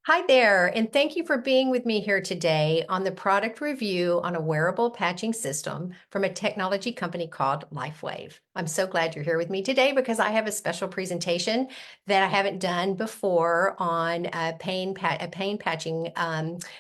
Hi there, and thank you for being with me here today on the product review on a wearable patching system from a technology company called Lifewave. I'm so glad you're here with me today because I have a special presentation that I haven't done before on a pain patching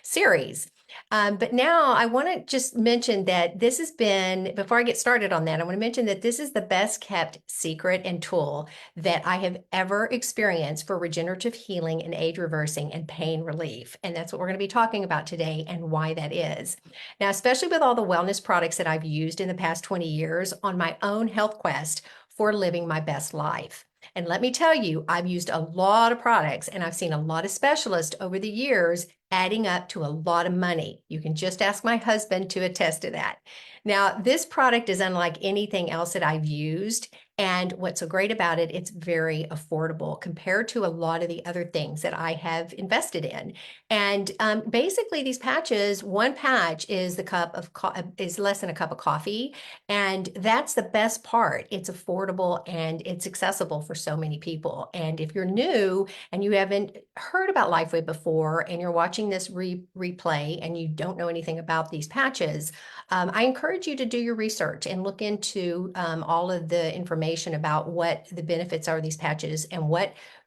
series. But now I want to just mention that this has been, before I get started on that, I want to mention that this is the best kept secret and tool that I have ever experienced for regenerative healing and age reversing and pain relief. And that's what we're going to be talking about today and why that is. Now, especially with all the wellness products that I've used in the past 20 years on my own health quest for living my best life. And let me tell you, I've used a lot of products and I've seen a lot of specialists over the years adding up to a lot of money. You can just ask my husband to attest to that. Now, this product is unlike anything else that I've used. And what's so great about it, it's very affordable compared to a lot of the other things that I have invested in. And basically, these patches, one patch is is less than a cup of coffee, and that's the best part. It's affordable and it's accessible for so many people. And if you're new and you haven't heard about Lifeway before, and you're watching this replay and you don't know anything about these patches, I encourage you to do your research and look into all of the information about what the benefits are of these patches and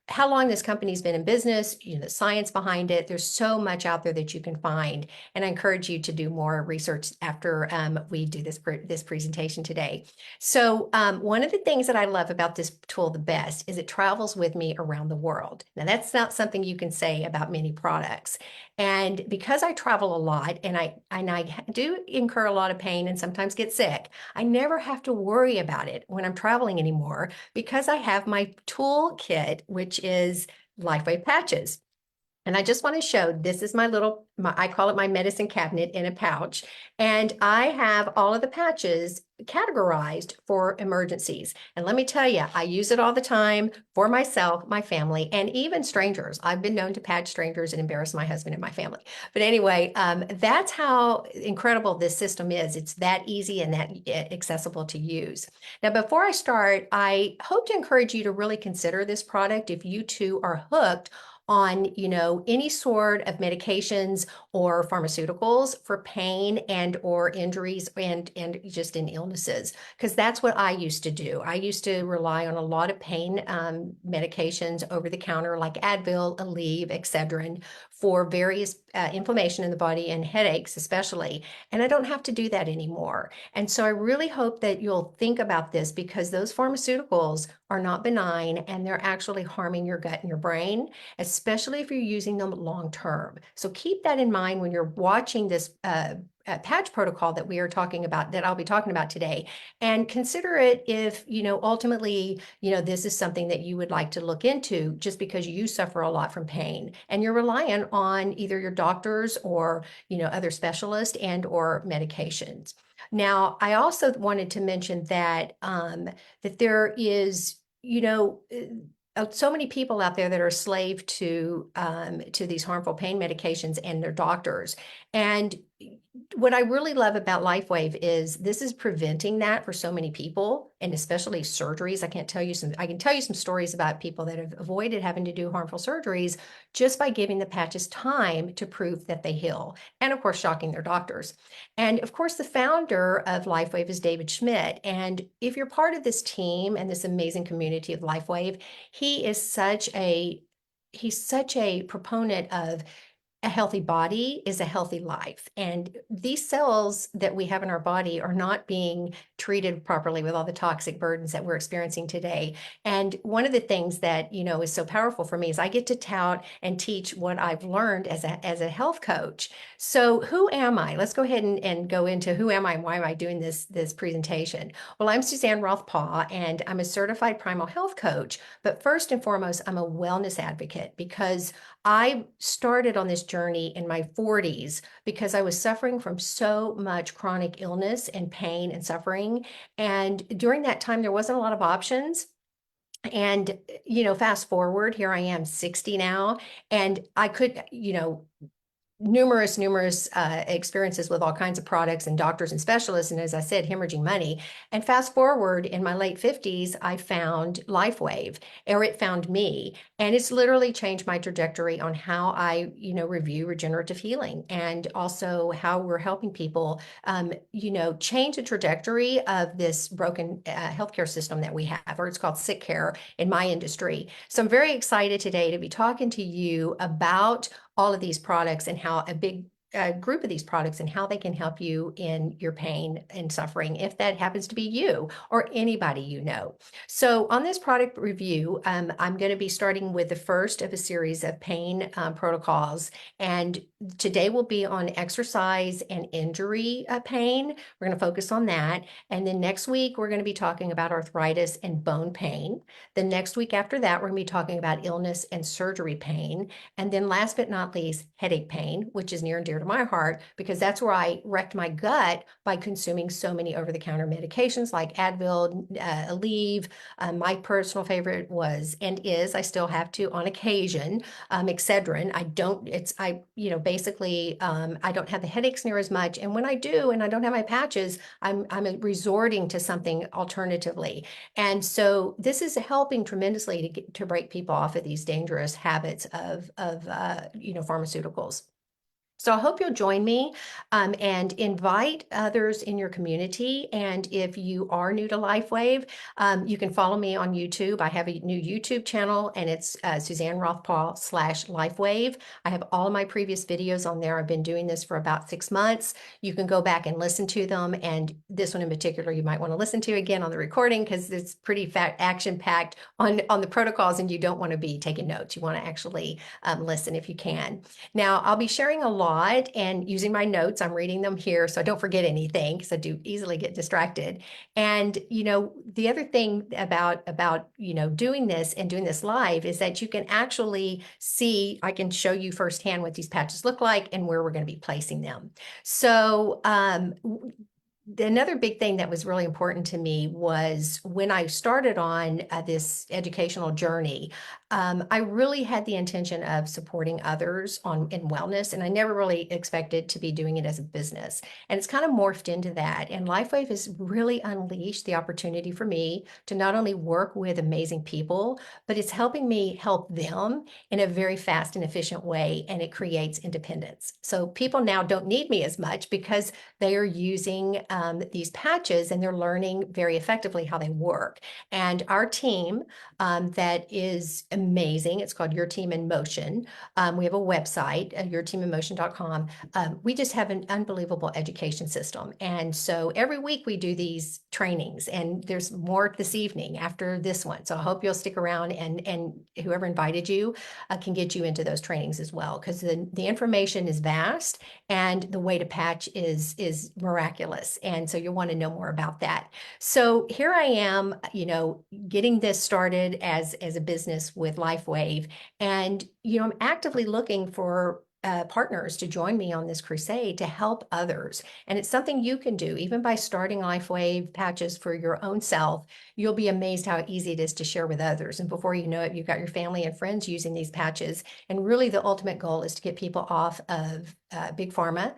how long this company's been in business, the science behind it. There's so much out there that you can find. And I encourage you to do more research after we do this presentation today. So one of the things that I love about this tool the best is it travels with me around the world. Now, that's not something you can say about many products. And because I travel a lot and I do incur a lot of pain and sometimes get sick, I never have to worry about it when I'm traveling anymore because I have my toolkit, which is Lifeway patches. And I just want to show, this is I call it my medicine cabinet in a pouch. And I have all of the patches categorized for emergencies. And let me tell you, I use it all the time for myself, my family, and even strangers. I've been known to patch strangers and embarrass my husband and my family. But anyway, that's how incredible this system is. It's that easy and that accessible to use. Now, before I start, I hope to encourage you to really consider this product if you too are hooked on, any sort of medications or pharmaceuticals for pain and or injuries and just in illnesses, because that's what I used to do. I used to rely on a lot of pain medications over the counter like Advil, Aleve, Excedrin for various inflammation in the body and headaches especially. And I don't have to do that anymore. And so I really hope that you'll think about this because those pharmaceuticals are not benign and they're actually harming your gut and your brain, especially if you're using them long term. So keep that in mind when you're watching this patch protocol that we are talking about, that I'll be talking about today, and consider it if, ultimately, this is something that you would like to look into just because you suffer a lot from pain and you're reliant on either your doctors or, other specialists and or medications. Now, I also wanted to mention that there is, so many people out there that are slave to these harmful pain medications and their doctors. And what I really love about LifeWave is this is preventing that for so many people, and especially surgeries. I can tell you some stories about people that have avoided having to do harmful surgeries just by giving the patches time to prove that they heal. And of course, shocking their doctors. And of course, the founder of LifeWave is David Schmidt. And if you're part of this team and this amazing community of LifeWave, he's such a proponent of a healthy body is a healthy life. And these cells that we have in our body are not being treated properly with all the toxic burdens that we're experiencing today. And one of the things that, is so powerful for me is I get to tout and teach what I've learned as a health coach. So who am I? Let's go ahead and go into who am I and why am I doing this presentation? Well, I'm Suzanne Roth-Paul, and I'm a certified Primal health coach. But first and foremost, I'm a wellness advocate because I started on this journey in my 40s because I was suffering from so much chronic illness and pain and suffering. And during that time, there wasn't a lot of options. And, fast forward, here I am 60 now, and I could, numerous experiences with all kinds of products and doctors and specialists, and as I said, hemorrhaging money. And fast forward in my late 50s, I found Lifewave, or it found me, and it's literally changed my trajectory on how I, review regenerative healing, and also how we're helping people, change the trajectory of this broken healthcare system that we have, or it's called sick care in my industry. So I'm very excited today to be talking to you about all of these products and how a big group of these products and how they can help you in your pain and suffering, if that happens to be you or anybody you know. So on this product review, I'm going to be starting with the first of a series of pain protocols. And today will be on exercise and injury pain. We're going to focus on that. And then next week, we're going to be talking about arthritis and bone pain. The next week after that, we're going to be talking about illness and surgery pain. And then last but not least, headache pain, which is near and dear to my heart, because that's where I wrecked my gut by consuming so many over-the-counter medications like Advil, Aleve. My personal favorite was and is, I still have to on occasion, Excedrin. I don't have the headaches near as much. And when I do, and I don't have my patches, I'm resorting to something alternatively. And so this is helping tremendously to break people off of these dangerous habits of pharmaceuticals. So I hope you'll join me and invite others in your community. And if you are new to Lifewave, you can follow me on YouTube. I have a new YouTube channel, and it's Suzanne Roth-Paul /Lifewave. I have all of my previous videos on there. I've been doing this for about 6 months. You can go back and listen to them. And this one in particular, you might want to listen to again on the recording, because it's pretty action-packed on the protocols, and you don't want to be taking notes. You want to actually listen if you can. Now, I'll be sharing a lot and using my notes. I'm reading them here so I don't forget anything, because I do easily get distracted. And, the other thing about, doing this and doing this live is that you can actually see, I can show you firsthand what these patches look like and where we're going to be placing them. So, another big thing that was really important to me was when I started on this educational journey, I really had the intention of supporting others in wellness, and I never really expected to be doing it as a business. And it's kind of morphed into that. And Lifewave has really unleashed the opportunity for me to not only work with amazing people, but it's helping me help them in a very fast and efficient way, and it creates independence. So people now don't need me as much because they are using these patches, and they're learning very effectively how they work. And our team that is amazing. It's called Your Team in Motion. We have a website, yourteaminmotion.com. We just have an unbelievable education system. And so every week we do these trainings, and there's more this evening after this one. So I hope you'll stick around, and whoever invited you can get you into those trainings as well, because the information is vast, and the way to patch is miraculous. And so you'll want to know more about that. So here I am, getting this started as a business with Lifewave. And, I'm actively looking for partners to join me on this crusade to help others. And it's something you can do even by starting Lifewave patches for your own self. You'll be amazed how easy it is to share with others. And before you know it, you've got your family and friends using these patches. And really the ultimate goal is to get people off of big pharma,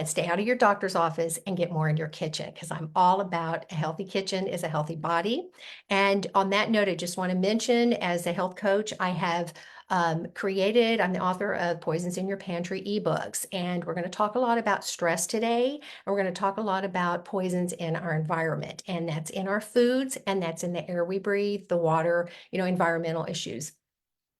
stay out of your doctor's office, and get more in your kitchen, because I'm all about a healthy kitchen is a healthy body. And on that note, I just want to mention, as a health coach, I have I'm the author of Poisons in Your Pantry eBooks, and we're going to talk a lot about stress today, and we're going to talk a lot about poisons in our environment, and that's in our foods, and that's in the air we breathe, the water, environmental issues.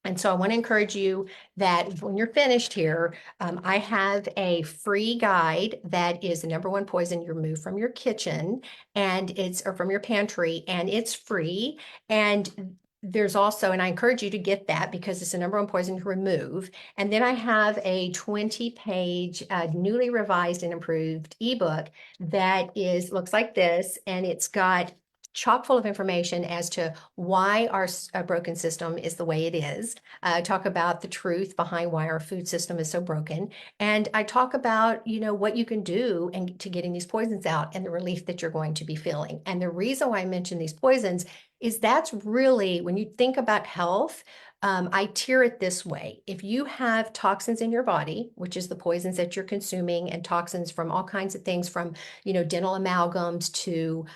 And so I want to encourage you that when you're finished here, I have a free guide that is the number one poison you remove from your kitchen, or from your pantry, and it's free. And there's also, and I encourage you to get that because it's the number one poison to remove. And then I have a 20-page, newly revised and improved ebook that looks like this, and it's got chock full of information as to why our broken system is the way it is. I talk about the truth behind why our food system is so broken. And I talk about, what you can do to getting these poisons out and the relief that you're going to be feeling. And the reason why I mention these poisons is that's really, when you think about health, I tier it this way. If you have toxins in your body, which is the poisons that you're consuming, and toxins from all kinds of things, from dental amalgams to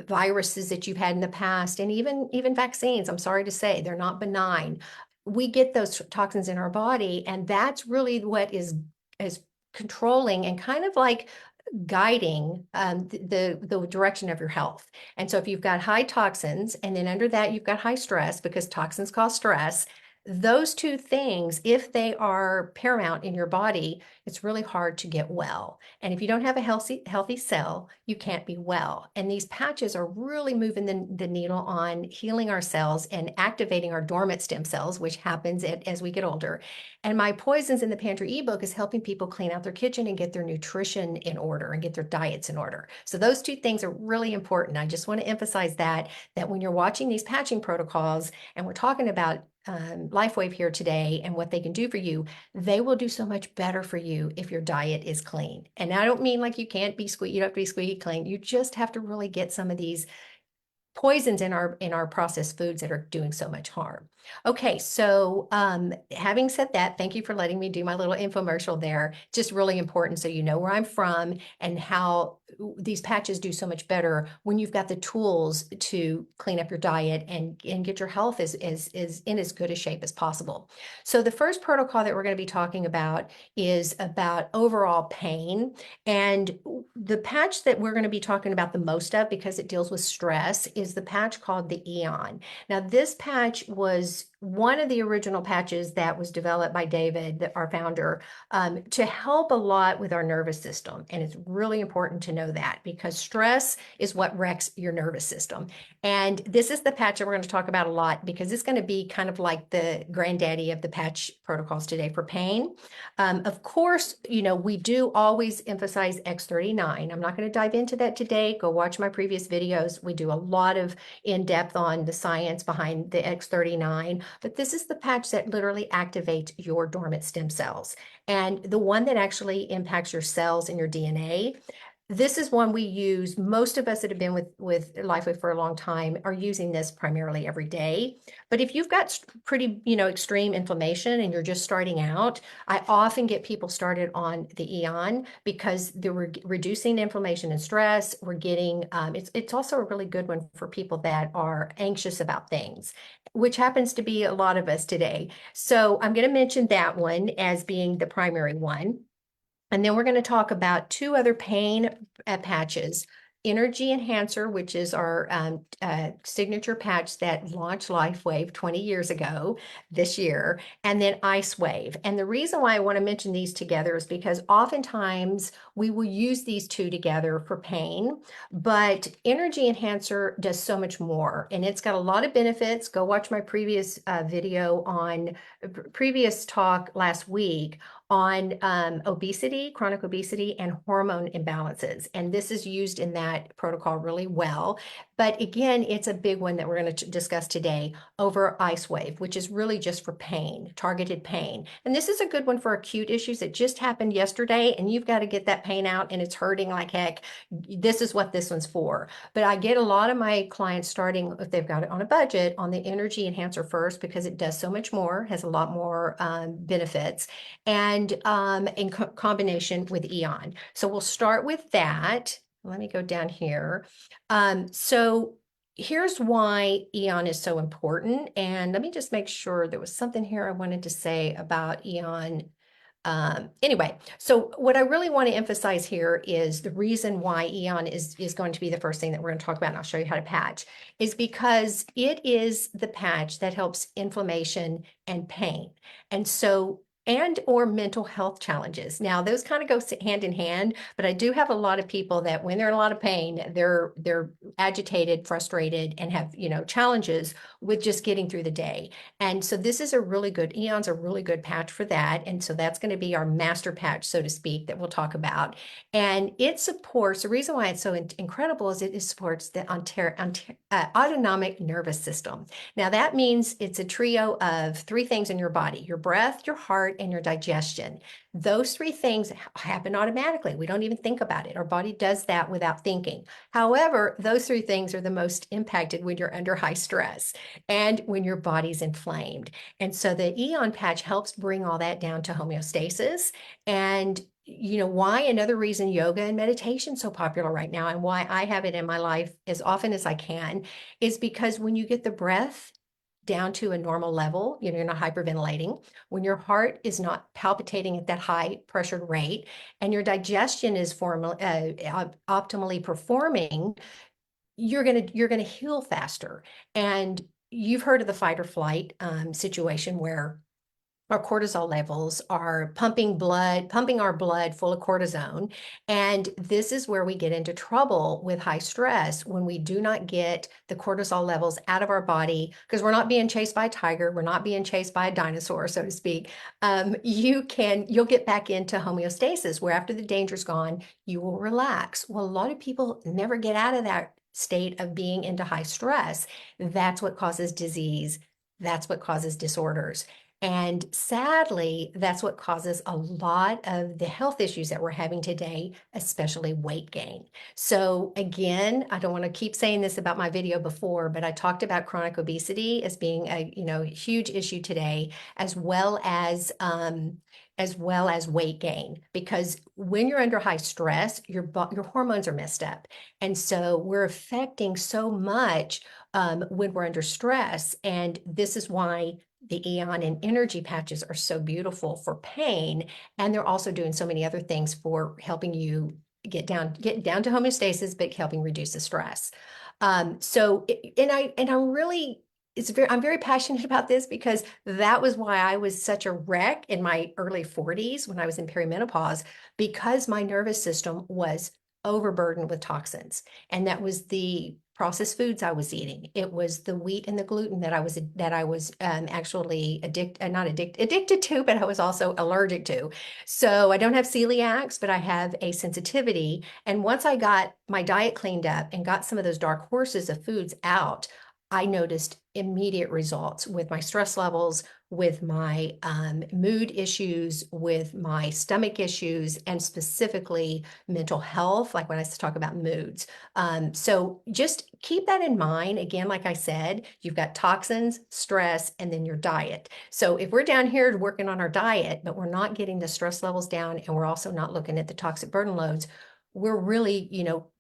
viruses that you've had in the past, and even vaccines. I'm sorry to say, they're not benign. We get those toxins in our body, and that's really what is controlling and kind of like guiding the direction of your health. And so if you've got high toxins, and then under that you've got high stress, because toxins cause stress, those two things, if they are paramount in your body, it's really hard to get well. And if you don't have a healthy cell, you can't be well. And these patches are really moving the needle on healing our cells and activating our dormant stem cells, which happens as we get older. And my Poisons in the Pantry ebook is helping people clean out their kitchen and get their nutrition in order and get their diets in order. So those two things are really important. I just want to emphasize that when you're watching these patching protocols, and we're talking about Lifewave here today and what they can do for you, they will do so much better for you if your diet is clean. And I don't mean like you don't have to be squeaky clean. You just have to really get some of these poisons in our processed foods that are doing so much harm. Okay, so having said that, thank you for letting me do my little infomercial there. Just really important so you know where I'm from and how these patches do so much better when you've got the tools to clean up your diet and get your health is in as good a shape as possible. So the first protocol that we're going to be talking about is about overall pain. And the patch that we're going to be talking about the most of, because it deals with stress, is the patch called the Eon. Now, this patch was one of the original patches that was developed by David, our founder, to help a lot with our nervous system. And it's really important to know that, because stress is what wrecks your nervous system. And this is the patch that we're going to talk about a lot, because it's going to be kind of like the granddaddy of the patch protocols today for pain. Of course, we do always emphasize X39. I'm not going to dive into that today. Go watch my previous videos. We do a lot of in-depth on the science behind the X39, but this is the patch that literally activates your dormant stem cells, and the one that actually impacts your cells and your DNA. This is one we use. Most of us that have been with Lifewave for a long time are using this primarily every day. But if you've got pretty, extreme inflammation and you're just starting out, I often get people started on the Eon, because we're reducing inflammation and stress. We're getting, it's also a really good one for people that are anxious about things, which happens to be a lot of us today. So I'm going to mention that one as being the primary one. And then we're going to talk about two other pain patches. Energy Enhancer, which is our signature patch that launched Lifewave 20 years ago this year, and then Ice Wave. And the reason why I want to mention these together is because oftentimes we will use these two together for pain, but Energy Enhancer does so much more, and it's got a lot of benefits. Go watch my previous video on previous talk last week on obesity, chronic obesity, and hormone imbalances. And this is used in that protocol really well. But again, it's a big one that we're going to discuss today over Ice Wave, which is really just for pain, targeted pain. And this is a good one for acute issues that just happened yesterday, and you've got to get that pain out and it's hurting like heck. This is what this one's for. But I get a lot of my clients starting, if they've got it on a budget, on the Energy Enhancer first, because it does so much more, has a lot more benefits, and in combination with Eon. So we'll start with that. Let me go down here. So here's why Eon is so important. And let me just make sure there was something here I wanted to say about Eon. Anyway, so what I really want to emphasize here is the reason why Eon is going to be the first thing that we're going to talk about, and I'll show you how to patch, is because it is the patch that helps inflammation and pain. And so or mental health challenges. Now, those kind of go hand in hand, but I do have a lot of people that when they're in a lot of pain, they're agitated, frustrated, and have, challenges with just getting through the day. And so this is Eon's a really good patch for that. And so that's going to be our master patch, so to speak, that we'll talk about. And it supports, the reason why it's so incredible is it supports the autonomic nervous system. Now, that means it's a trio of three things in your body: your breath, your heart, heart, and your digestion. Those three things happen automatically. We don't even think about it. Our body does that without thinking. However, those three things are the most impacted when you're under high stress and when your body's inflamed. And so the Eon patch helps bring all that down to homeostasis. And why another reason yoga and meditation is so popular right now and why I have it in my life as often as I can is because when you get the breath down to a normal level, you're not hyperventilating, when your heart is not palpitating at that high pressured rate, and your digestion is optimally performing, you're gonna heal faster. And you've heard of the fight or flight situation where our cortisol levels are pumping our blood full of cortisone. And this is where we get into trouble with high stress when we do not get the cortisol levels out of our body because we're not being chased by a tiger, we're not being chased by a dinosaur, so to speak. You'll get back into homeostasis where after the danger's gone, you will relax. Well, a lot of people never get out of that state of being into high stress. That's what causes disease. That's what causes disorders. And sadly, that's what causes a lot of the health issues that we're having today, especially weight gain. So again, I don't want to keep saying this about my video before, but I talked about chronic obesity as being a huge issue today, as well as weight gain. Because when you're under high stress, your hormones are messed up, and so we're affecting so much when we're under stress. And this is why the Eon and energy patches are so beautiful for pain. And they're also doing so many other things for helping you get down to homeostasis, but helping reduce the stress. I'm very passionate about this because that was why I was such a wreck in my early 40s when I was in perimenopause, because my nervous system was overburdened with toxins. And that was the processed foods I was eating. It was the wheat and the gluten that I was actually addicted to, but I was also allergic to. So I don't have celiacs, but I have a sensitivity. And once I got my diet cleaned up and got some of those dark horses of foods out, I noticed immediate results with my stress levels, with my mood issues, with my stomach issues, and specifically mental health, like when I talk about moods. So just keep that in mind. Again, like I said, you've got toxins, stress, and then your diet. So if we're down here working on our diet, but we're not getting the stress levels down, and we're also not looking at the toxic burden loads, we're really,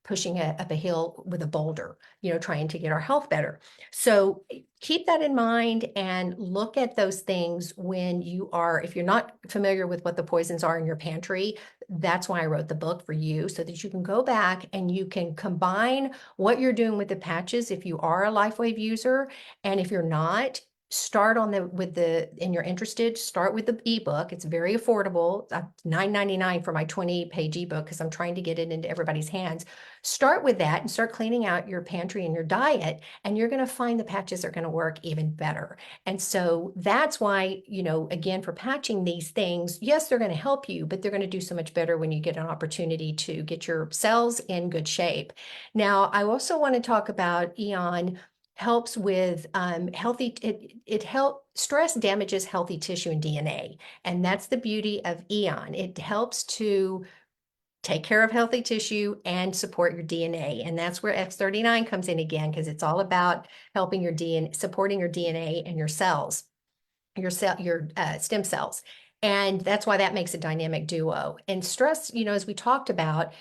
pushing up a hill with a boulder, trying to get our health better. So keep that in mind and look at those things if you're not familiar with what the poisons are in your pantry. That's why I wrote the book for you, so that you can go back and you can combine what you're doing with the patches if you are a Lifewave user. And if you're not, and you're interested, start with the ebook. It's very affordable. $9.99 for my 20-page ebook because I'm trying to get it into everybody's hands. Start with that and start cleaning out your pantry and your diet, and you're going to find the patches are going to work even better. And so that's why, again, for patching these things, yes, they're going to help you, but they're going to do so much better when you get an opportunity to get your cells in good shape. Now, I also want to talk about Eon helps with stress damages healthy tissue and DNA. And that's the beauty of Eon. It helps to take care of healthy tissue and support your DNA. And that's where X39 comes in again, because it's all about helping your DNA, supporting your DNA and your cells, your stem cells. And that's why that makes a dynamic duo. And stress, as we talked about,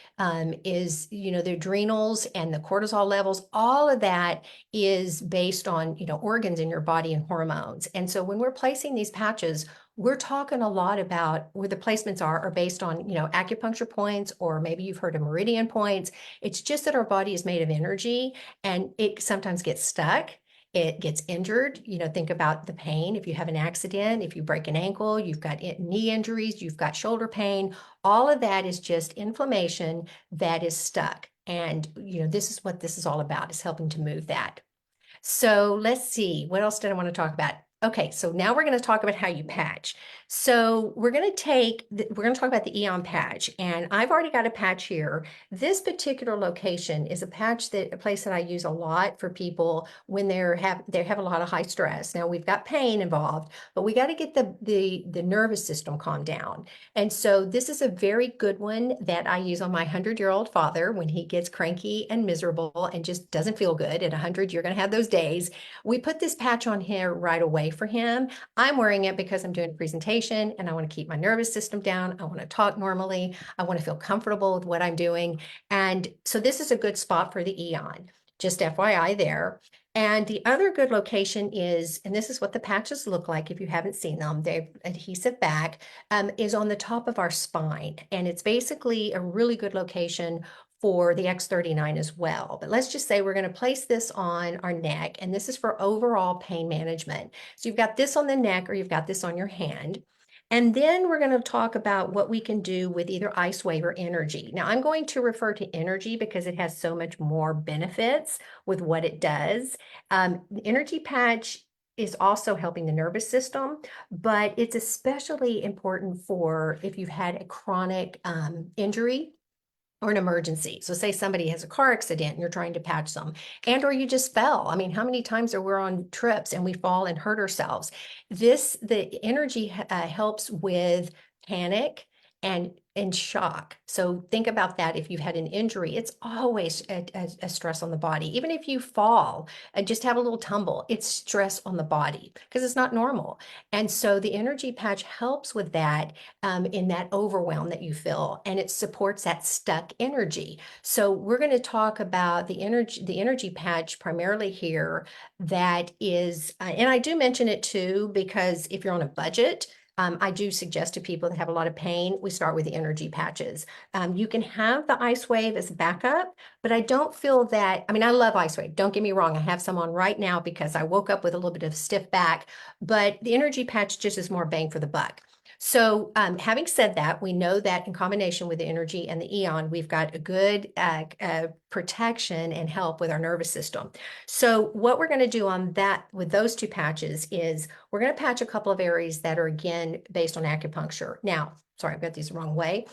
is, the adrenals and the cortisol levels, all of that is based on, organs in your body and hormones. And so when we're placing these patches, we're talking a lot about where the placements are based on, acupuncture points, or maybe you've heard of meridian points. It's just that our body is made of energy, and it sometimes gets stuck. It gets injured. Think about the pain. If you have an accident, if you break an ankle, you've got knee injuries, you've got shoulder pain, all of that is just inflammation that is stuck. And, this is what this is all about, is helping to move that. So let's see, what else did I want to talk about? Okay, so now we're going to talk about how you patch. So we're going to talk about the Eon patch, and I've already got a patch here. This particular location is a place that I use a lot for people when they have a lot of high stress. Now we've got pain involved, but we got to get the nervous system calmed down. And so this is a very good one that I use on my 100-year-old father when he gets cranky and miserable and just doesn't feel good. At 100, you're going to have those days. We put this patch on here right away for him. I'm wearing it because I'm doing a presentation and I want to keep my nervous system down. I want to talk normally. I want to feel comfortable with what I'm doing. And so this is a good spot for the Eon. Just FYI there. And the other good location is, and this is what the patches look like if you haven't seen them, they've adhesive back, is on the top of our spine. And it's basically a really good location for the X39 as well. But let's just say we're going to place this on our neck, and this is for overall pain management. So you've got this on the neck or you've got this on your hand. And then we're going to talk about what we can do with either Icewave or Energy. Now, I'm going to refer to Energy because it has so much more benefits with what it does. The Energy patch is also helping the nervous system, but it's especially important for if you've had a chronic injury or an emergency. So say somebody has a car accident and you're trying to patch them, and or you just fell. I mean, how many times are we on trips and we fall and hurt ourselves? The energy helps with panic and shock. So think about that. If you've had an injury, it's always a stress on the body. Even if you fall and just have a little tumble, it's stress on the body because it's not normal. And so the energy patch helps with that in that overwhelm that you feel, and it supports that stuck energy. So we're going to talk about the energy patch primarily here. That is, and I do mention it too, because if you're on a budget, I do suggest to people that have a lot of pain, we start with the energy patches. You can have the Icewave as backup, but I don't feel that, I mean, I love Icewave. Don't get me wrong. I have some on right now because I woke up with a little bit of stiff back, but the energy patch just is more bang for the buck. So having said that, we know that in combination with the energy and the Eon, we've got a good protection and help with our nervous system. So what we're going to do on that with those two patches is we're going to patch a couple of areas that are, again, based on acupuncture. Now, sorry, I've got these the wrong way.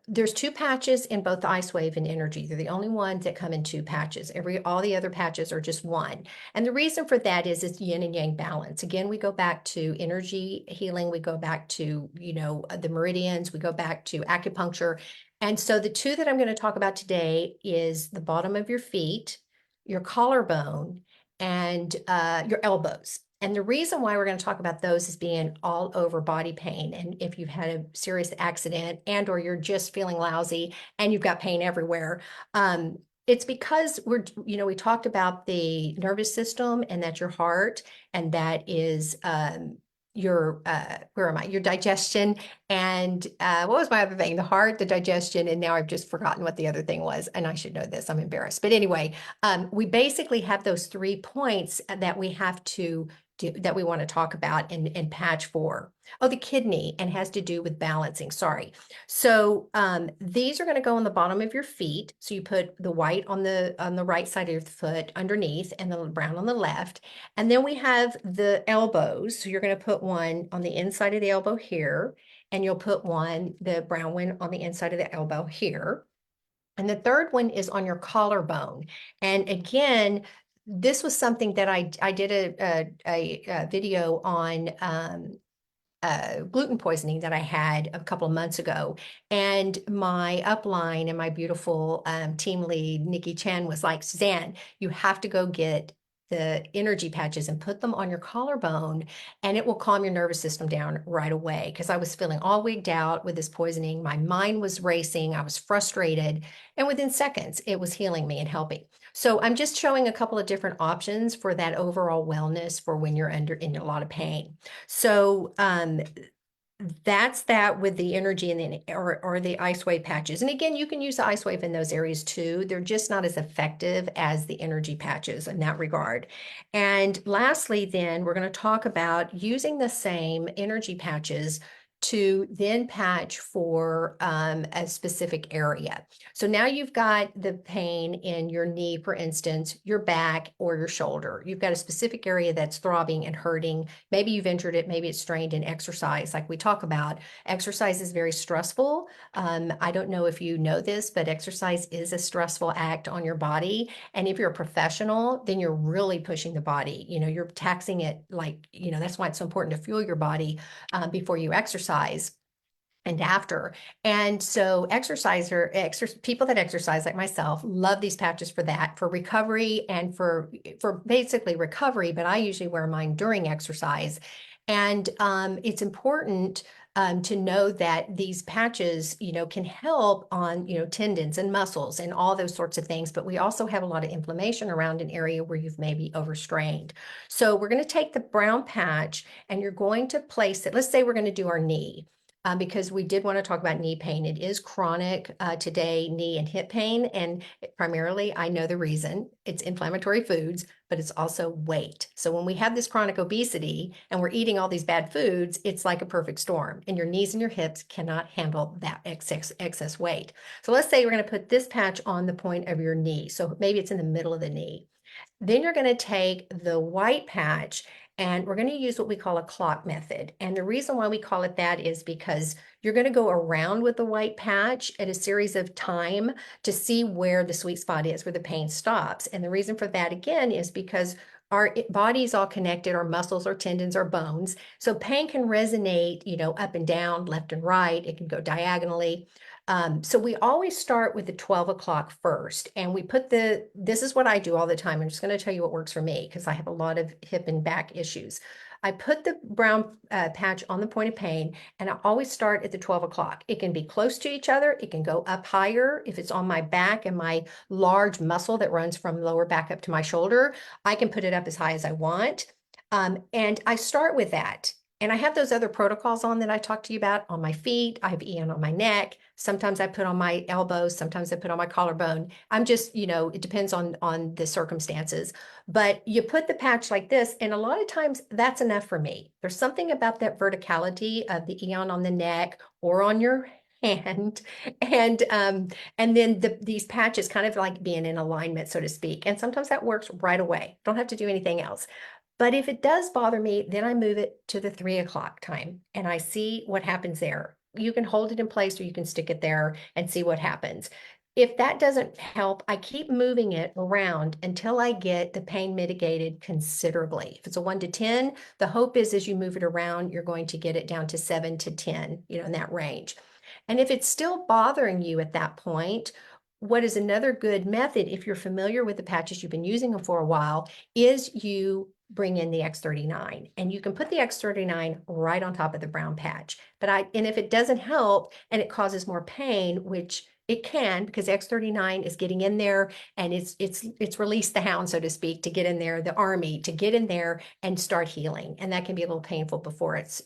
There's two patches in both the Icewave and Energy. They're the only ones that come in two patches. All the other patches are just one. And the reason for that is it's yin and yang balance. Again, we go back to energy healing. We go back to, the meridians. We go back to acupuncture. And so the two that I'm going to talk about today is the bottom of your feet, your collarbone, and your elbows. And the reason why we're going to talk about those is being all over body pain. And if you've had a serious accident and or you're just feeling lousy and you've got pain everywhere, it's because we talked about the nervous system and that's your heart, and that is your your digestion, and what was my other thing? The heart, the digestion, and now I've just forgotten what the other thing was, and I should know this. I'm embarrassed. But anyway, we basically have those 3 points that we have to do, that we want to talk about and patch for. Oh, the kidney, and has to do with balancing. Sorry. So these are going to go on the bottom of your feet. So you put the white on the right side of your foot underneath and the brown on the left. And then we have the elbows. So you're going to put one on the inside of the elbow here, and you'll put the brown one on the inside of the elbow here. And the third one is on your collarbone. And again, this was something that I did a video on gluten poisoning that I had a couple of months ago. And my upline and my beautiful team lead, Nikki Chen, was like, Suzanne, you have to go get the energy patches and put them on your collarbone, and it will calm your nervous system down right away. Because I was feeling all wigged out with this poisoning. My mind was racing. I was frustrated. And within seconds, it was healing me and helping. So I'm just showing a couple of different options for that overall wellness for when you're in a lot of pain. So that's that with the energy and or the Icewave patches. And again, you can use the Icewave in those areas too. They're just not as effective as the energy patches in that regard. And lastly, then we're going to talk about using the same energy patches to then patch for a specific area. So now you've got the pain in your knee, for instance, your back or your shoulder. You've got a specific area that's throbbing and hurting. Maybe you've injured it, maybe it's strained in exercise, like we talk about. Exercise is very stressful. I don't know if you know this, but exercise is a stressful act on your body. And if you're a professional, then you're really pushing the body. You're taxing it like, that's why it's so important to fuel your body before you exercise and after. And so people that exercise like myself love these patches for that, for recovery and for basically recovery, but I usually wear mine during exercise. And it's important to know that these patches, can help on, tendons and muscles and all those sorts of things. But we also have a lot of inflammation around an area where you've maybe overstrained. So we're going to take the brown patch and you're going to place it. Let's say we're going to do our knee. Because we did want to talk about knee pain. It is chronic today, knee and hip pain. And primarily, I know the reason. It's inflammatory foods, but it's also weight. So when we have this chronic obesity and we're eating all these bad foods, it's like a perfect storm. And your knees and your hips cannot handle that excess weight. So let's say we're going to put this patch on the point of your knee. So maybe it's in the middle of the knee. Then you're going to take the white patch and we're going to use what we call a clock method. And the reason why we call it that is because you're going to go around with the white patch at a series of time to see where the sweet spot is, where the pain stops. And the reason for that, again, is because our body is all connected, our muscles, our tendons, our bones. So pain can resonate, up and down, left and right. It can go diagonally. So we always start with the 12 o'clock first, and we put this is what I do all the time. I'm just going to tell you what works for me because I have a lot of hip and back issues. I put the brown patch on the point of pain, and I always start at the 12 o'clock. It can be close to each other. It can go up higher. If it's on my back and my large muscle that runs from lower back up to my shoulder, I can put it up as high as I want. And I start with that. And I have those other protocols on that I talked to you about on my feet. I have Ian on my neck. Sometimes I put on my elbows. Sometimes I put on my collarbone. I'm just, it depends on the circumstances. But you put the patch like this, and a lot of times that's enough for me. There's something about that verticality of the Eon on the neck or on your hand, and then these patches kind of like being in alignment, so to speak. And sometimes that works right away. Don't have to do anything else. But if it does bother me, then I move it to the 3 o'clock time and I see what happens there. You can hold it in place or you can stick it there and see what happens. If that doesn't help, I keep moving it around until I get the pain mitigated considerably. If it's a 1 to 10, the hope is as you move it around, you're going to get it down to 7 to 10, in that range. And if it's still bothering you at that point, what is another good method, if you're familiar with the patches, you've been using them for a while, is you bring in the X39, and you can put the X39 right on top of the brown patch. And if it doesn't help and it causes more pain, which it can, because X39 is getting in there and it's released the hound, so to speak, to get in there, the army to get in there and start healing. And that can be a little painful before it's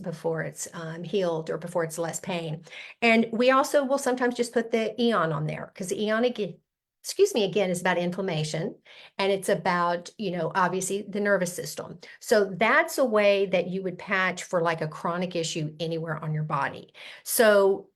healed or before it's less pain. And we also will sometimes just put the Eon on there because the Eon again is about inflammation, and it's about, obviously the nervous system. So that's a way that you would patch for like a chronic issue anywhere on your body. So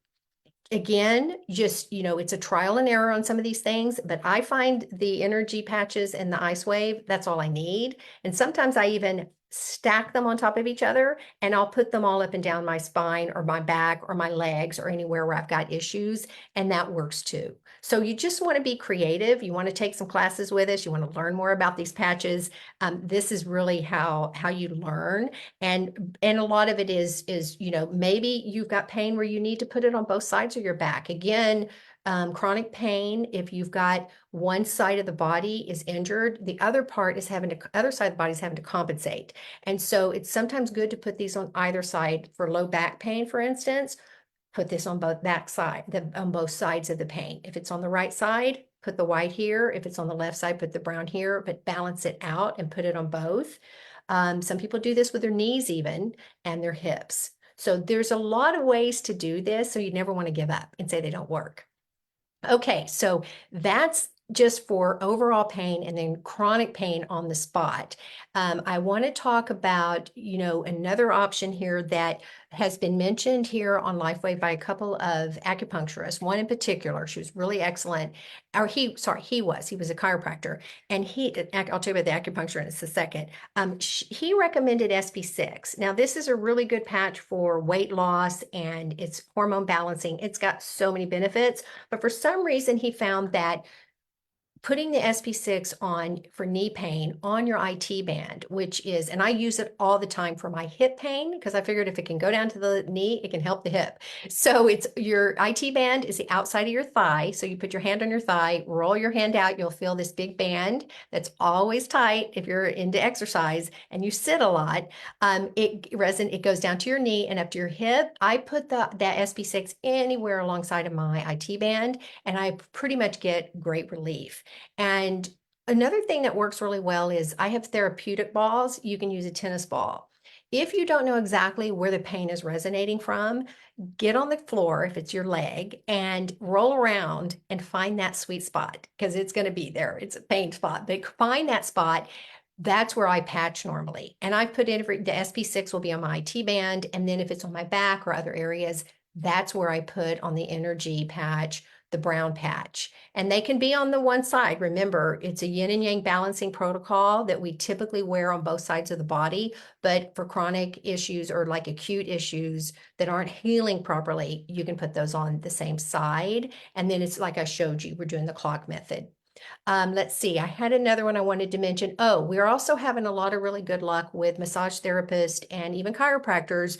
again, just, it's a trial and error on some of these things, but I find the energy patches and the ice wave, that's all I need. And sometimes I even stack them on top of each other and I'll put them all up and down my spine or my back or my legs or anywhere where I've got issues. And that works too. So you just want to be creative. You want to take some classes with us. You want to learn more about these patches. This is really how you learn. And a lot of it is, maybe you've got pain where you need to put it on both sides of your back. Again, chronic pain, if you've got one side of the body is injured, the other side of the body is having to compensate. And so it's sometimes good to put these on either side for low back pain, for instance. Put this on on both sides of the pain. If it's on the right side, put the white here. If it's on the left side, put the brown here, but balance it out and put it on both. Some people do this with their knees even and their hips. So there's a lot of ways to do this. So you never want to give up and say they don't work. Okay, so that's just for overall pain and then chronic pain on the spot. I want to talk about, another option here that has been mentioned here on Lifewave by a couple of acupuncturists. One in particular, she was really excellent. Or he was a chiropractor, and I'll tell you about the acupuncture in a second. He recommended SP6. Now, this is a really good patch for weight loss and it's hormone balancing. It's got so many benefits, but for some reason, he found that putting the SP6 on for knee pain on your IT band, and I use it all the time for my hip pain because I figured if it can go down to the knee, it can help the hip. So it's your IT band is the outside of your thigh. So you put your hand on your thigh, roll your hand out, you'll feel this big band that's always tight if you're into exercise and you sit a lot. It goes down to your knee and up to your hip. I put that SP6 anywhere alongside of my IT band, and I pretty much get great relief. And another thing that works really well is I have therapeutic balls. You can use a tennis ball. If you don't know exactly where the pain is resonating from, get on the floor if it's your leg and roll around and find that sweet spot because it's going to be there. It's a pain spot, but find that spot. That's where I patch normally. And I put in the SP6 will be on my IT band. And then if it's on my back or other areas, that's where I put on the energy patch, the brown patch. And they can be on the one side. Remember, it's a yin and yang balancing protocol that we typically wear on both sides of the body. But for chronic issues or like acute issues that aren't healing properly, you can put those on the same side. And then it's like I showed you, we're doing the clock method. Let's see, I had another one I wanted to mention. Oh, we're also having a lot of really good luck with massage therapists and even chiropractors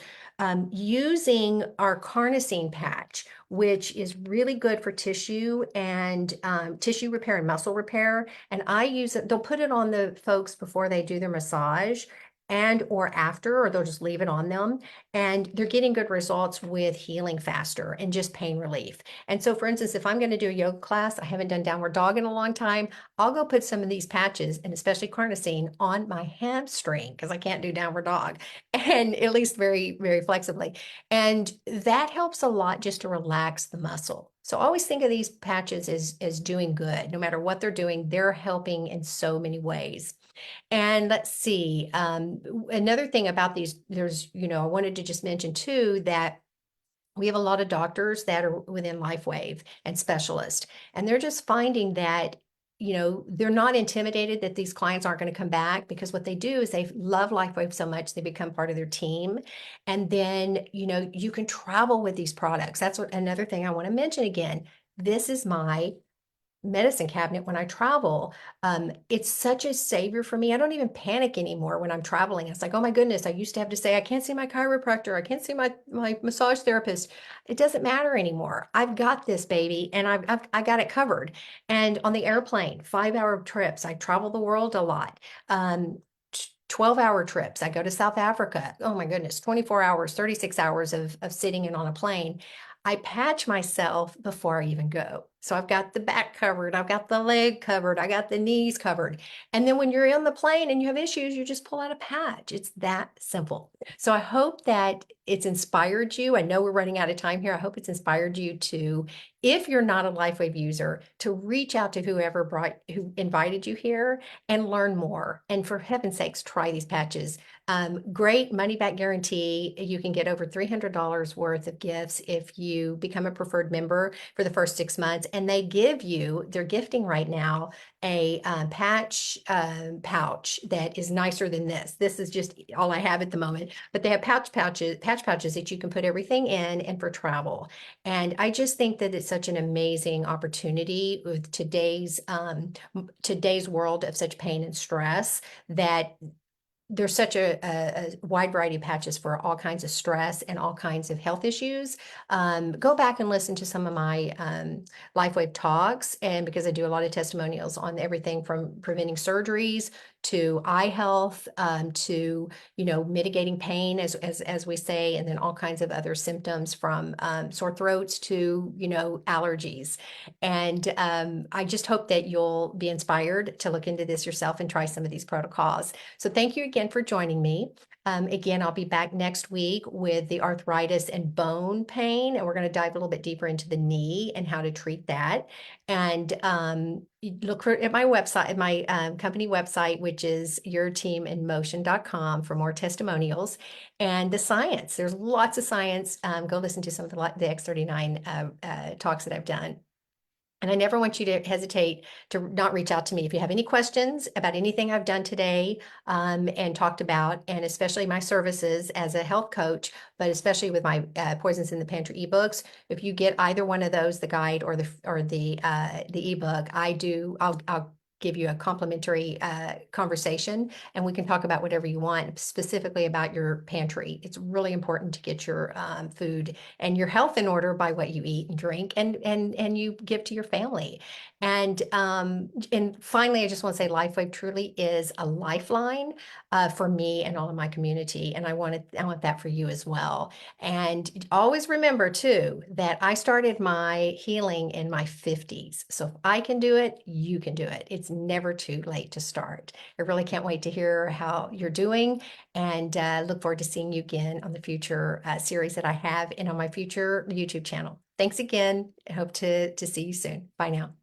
using our carnosine patch, which is really good for tissue and tissue repair and muscle repair. And I use it, they'll put it on the folks before they do their massage and or after, or they'll just leave it on them. And they're getting good results with healing faster and just pain relief. And so, for instance, if I'm going to do a yoga class, I haven't done downward dog in a long time, I'll go put some of these patches, and especially carnosine, on my hamstring because I can't do downward dog, and at least very, very flexibly. And that helps a lot just to relax the muscle. So always think of these patches as doing good. No matter what they're doing, they're helping in so many ways. And let's see, another thing about these, I wanted to just mention too that we have a lot of doctors that are within Lifewave and specialists, and they're just finding that, they're not intimidated that these clients aren't going to come back because what they do is they love Lifewave so much, they become part of their team. And then, you can travel with these products. That's another thing I want to mention again. This is my medicine cabinet when I travel. It's such a savior for me. I don't even panic anymore when I'm traveling. It's like, oh my goodness, I used to have to say, I can't see my chiropractor. I can't see my massage therapist. It doesn't matter anymore. I've got this baby and I got it covered. And on the airplane, 5-hour trips, I travel the world a lot. 12-hour trips. I go to South Africa. Oh my goodness, 24 hours, 36 hours of sitting in on a plane. I patch myself before I even go. So I've got the back covered, I've got the leg covered, I got the knees covered. And then when you're on the plane and you have issues, you just pull out a patch. It's that simple. So I hope that it's inspired you. I know we're running out of time here. I hope it's inspired you to, if you're not a Lifewave user, to reach out to who invited you here and learn more. And for heaven's sakes, try these patches. Great money back guarantee. You can get over $300 worth of gifts if you become a preferred member for the first 6 months. And they give you, they're gifting right now, a patch pouch that is nicer than this. This is just all I have at the moment, but they have patch pouches that you can put everything in and for travel. And I just think that it's such an amazing opportunity with today's world of such pain and stress that there's such a wide variety of patches for all kinds of stress and all kinds of health issues. Go back and listen to some of my Lifewave talks, and because I do a lot of testimonials on everything from preventing surgeries to eye health, to mitigating pain, as we say, and then all kinds of other symptoms from sore throats to allergies. And I just hope that you'll be inspired to look into this yourself and try some of these protocols. So thank you again for joining me. Again, I'll be back next week with the arthritis and bone pain, and we're going to dive a little bit deeper into the knee and how to treat that. And you look at my website, my company website, which is yourteaminmotion.com for more testimonials and the science. There's lots of science. Go listen to some of the X39 talks that I've done. And I never want you to hesitate to not reach out to me if you have any questions about anything I've done today and talked about, and especially my services as a health coach, but especially with my Poisons in the Pantry ebooks. If you get either one of those, the guide or the ebook, I'll give you a complimentary conversation, and we can talk about whatever you want, specifically about your pantry. It's really important to get your food and your health in order by what you eat and drink and you give to your family. And finally, I just want to say Lifewave truly is a lifeline for me and all of my community. And I want that for you as well. And always remember too that I started my healing in my 50s. So if I can do it, you can do it. It's never too late to start. I really can't wait to hear how you're doing, and look forward to seeing you again on the future series that I have and on my future YouTube channel. Thanks again. I hope to see you soon. Bye now.